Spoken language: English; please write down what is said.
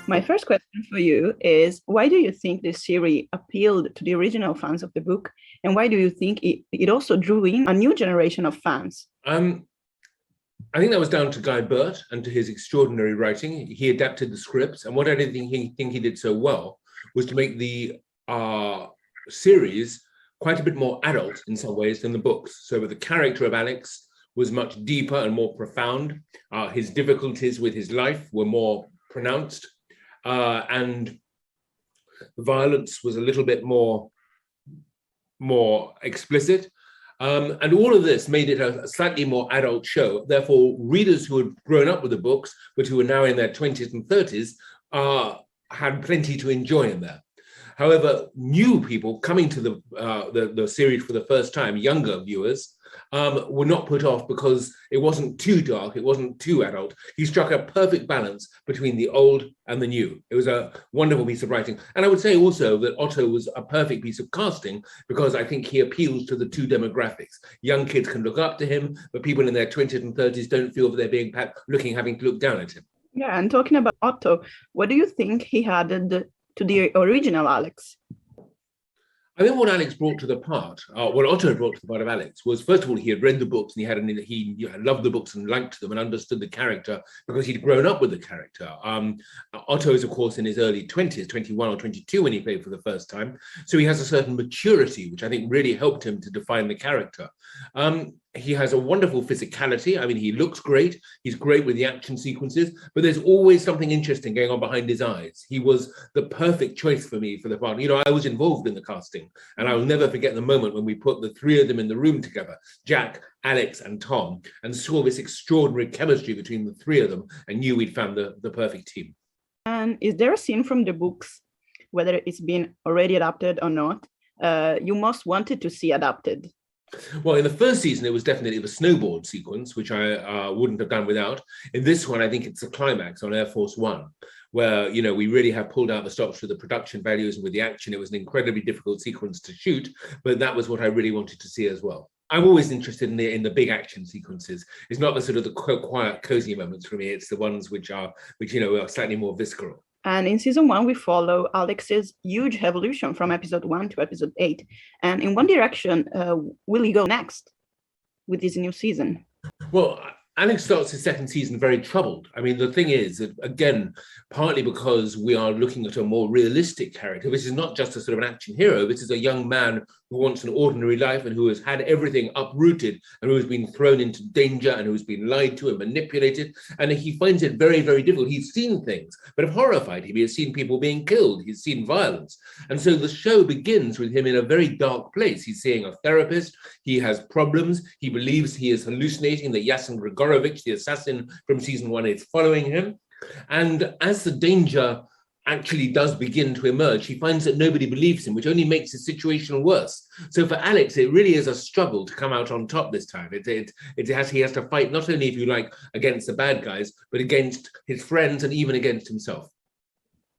My first question for you is, why do you think this series appealed to the original fans of the book? And why do you think it also drew in a new generation of fans? I think that was down to Guy Burt and to his extraordinary writing. He adapted the scripts, and what I didn't think he did so well was to make the series quite a bit more adult in some ways than the books. So the character of Alex was much deeper and more profound. His difficulties with his life were more pronounced, and the violence was a little bit more explicit. And all of this made it a slightly more adult show. Therefore, readers who had grown up with the books, but who were now in their 20s and 30s, had plenty to enjoy in there. However, new people coming to the series for the first time, younger viewers, were not put off because it wasn't too dark, it wasn't too adult. He struck a perfect balance between the old and the new. It was a wonderful piece of writing. And I would say also that Otto was a perfect piece of casting because I think he appeals to the two demographics. Young kids can look up to him, but people in their 20s and 30s don't feel that they're being having to look down at him. Yeah, and talking about Otto, what do you think he added to the original Alex? I think what Alex brought to the part, what Otto brought to the part of Alex was, first of all, he had read the books and he loved the books and liked them and understood the character because he'd grown up with the character. Otto is, of course, in his early 20s, 21 or 22 when he played for the first time. So he has a certain maturity, which I think really helped him to define the character. He has a wonderful physicality. I mean, he looks great. He's great with the action sequences, but there's always something interesting going on behind his eyes. He was the perfect choice for me for the part. You know, I was involved in the casting, and I will never forget the moment when we put the three of them in the room together, Jack, Alex, and Tom, and saw this extraordinary chemistry between the three of them and knew we'd found the perfect team. And is there a scene from the books, whether it's been already adapted or not, you most wanted to see adapted? Well, in the first season, it was definitely the snowboard sequence, which I wouldn't have done without. In this one, I think it's the climax on Air Force One, where, you know, we really have pulled out the stops with the production values and with the action. It was an incredibly difficult sequence to shoot, but that was what I really wanted to see as well. I'm always interested in the big action sequences. It's not the sort of the quiet, cozy moments for me. It's the ones which are slightly more visceral. And in season 1, we follow Alex's huge evolution from episode 1 to episode 8. And in what direction will he go next with this new season? Well, Alex starts his second season very troubled. I mean, the thing is that, again, partly because we are looking at a more realistic character. This is not just a sort of an action hero. This is a young man who wants an ordinary life and who has had everything uprooted and who has been thrown into danger and who has been lied to and manipulated. And he finds it very, very difficult. He's seen things that have horrified him. He has seen people being killed. He's seen violence. And so the show begins with him in a very dark place. He's seeing a therapist. He has problems. He believes he is hallucinating, that Yasin Grigorovich, the assassin from season 1, is following him. And as the danger actually does begin to emerge, he finds that nobody believes him, which only makes the situation worse. So for Alex, it really is a struggle to come out on top this time. He has to fight not only, if you like, against the bad guys, but against his friends and even against himself.